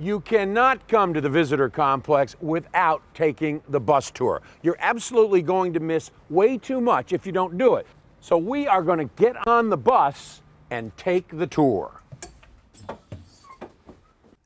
You cannot come to the visitor complex without taking the bus tour. You're absolutely going to miss way too much if you don't do it. So we are going to get on the bus and take the tour.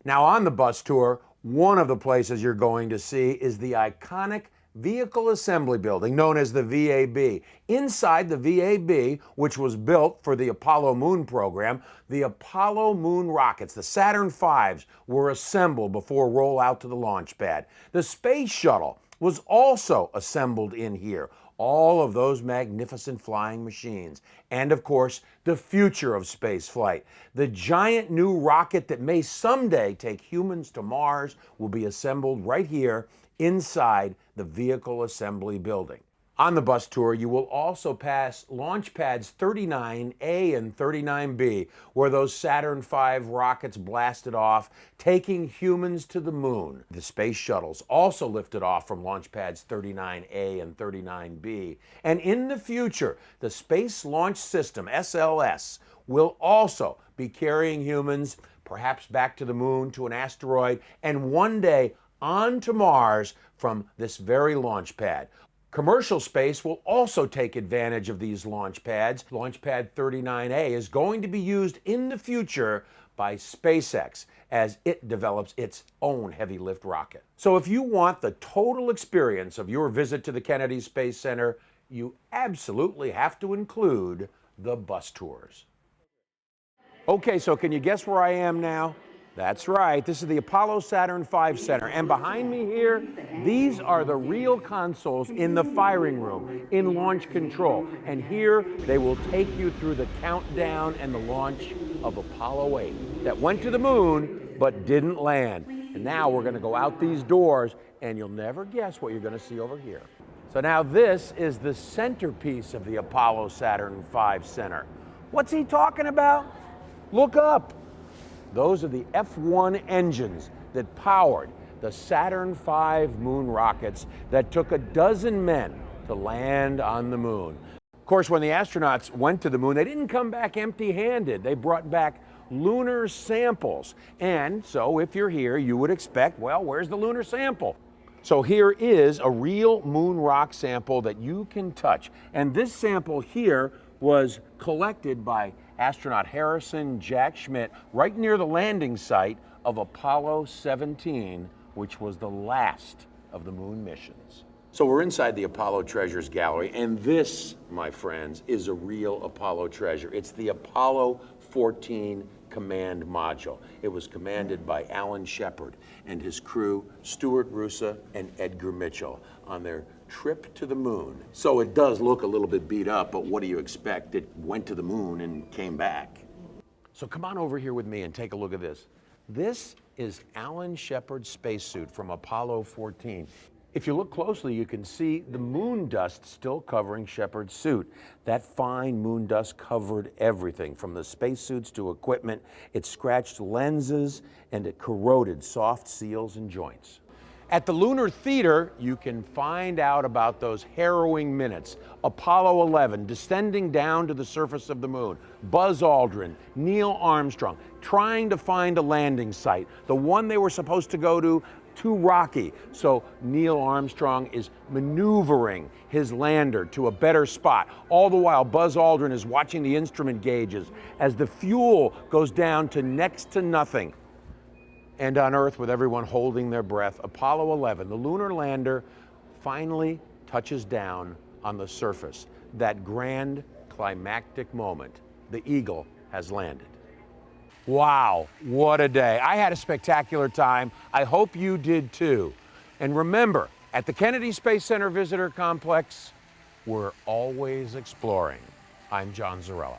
Now on the bus tour, one of the places you're going to see is the iconic Vehicle Assembly Building, known as the VAB. Inside the VAB, which was built for the Apollo Moon program, the Apollo Moon rockets, the Saturn V's, were assembled before rollout to the launch pad. The Space Shuttle was also assembled in here. All of those magnificent flying machines. And of course, the future of space flight. The giant new rocket that may someday take humans to Mars will be assembled right here inside the Vehicle Assembly Building. On the bus tour, you will also pass launch pads 39A and 39B, where those Saturn V rockets blasted off, taking humans to the moon. The space shuttles also lifted off from launch pads 39A and 39B. And in the future, the Space Launch System, SLS, will also be carrying humans, perhaps back to the moon, to an asteroid, and one day on to Mars from this very launch pad. Commercial space will also take advantage of these launch pads. Launch pad 39A is going to be used in the future by SpaceX as it develops its own heavy lift rocket. So if you want the total experience of your visit to the Kennedy Space Center, you absolutely have to include the bus tours. Okay, so can you guess where I am now? That's right, this is the Apollo Saturn V Center, and behind me here, these are the real consoles in the firing room, in launch control, and here they will take you through the countdown and the launch of Apollo 8 that went to the moon but didn't land. And now we're going to go out these doors, and you'll never guess what you're going to see over here. So now this is the centerpiece of the Apollo Saturn V Center. What's he talking about? Look up. Those are the F1 engines that powered the Saturn V moon rockets that took a dozen men to land on the moon. Of course, when the astronauts went to the moon, they didn't come back empty-handed. They brought back lunar samples. And so if you're here, you would expect, well, where's the lunar sample? So here is a real moon rock sample that you can touch. And this sample here was collected by astronaut Harrison Jack Schmitt right near the landing site of Apollo 17, which was the last of the moon missions. So we're inside the Apollo Treasures Gallery, and this, my friends, is a real Apollo treasure. It's the Apollo 14 command module. It was commanded by Alan Shepard and his crew, Stuart Roosa and Edgar Mitchell, on their trip to the moon. So it does look a little bit beat up, but what do you expect? It went to the moon and came back. So come on over here with me and take a look at this. This is Alan Shepard's spacesuit from Apollo 14. If you look closely, you can see the moon dust still covering Shepard's suit. That fine moon dust covered everything, from the spacesuits to equipment. It scratched lenses and it corroded soft seals and joints. At the Lunar Theater, you can find out about those harrowing minutes. Apollo 11 descending down to the surface of the moon. Buzz Aldrin, Neil Armstrong, trying to find a landing site. The one they were supposed to go to, too rocky. So Neil Armstrong is maneuvering his lander to a better spot. All the while, Buzz Aldrin is watching the instrument gauges as the fuel goes down to next to nothing. And on Earth, with everyone holding their breath, Apollo 11, the lunar lander, finally touches down on the surface. That grand climactic moment. The Eagle has landed. Wow, what a day. I had a spectacular time. I hope you did too. And remember, at the Kennedy Space Center Visitor Complex, we're always exploring. I'm John Zarella.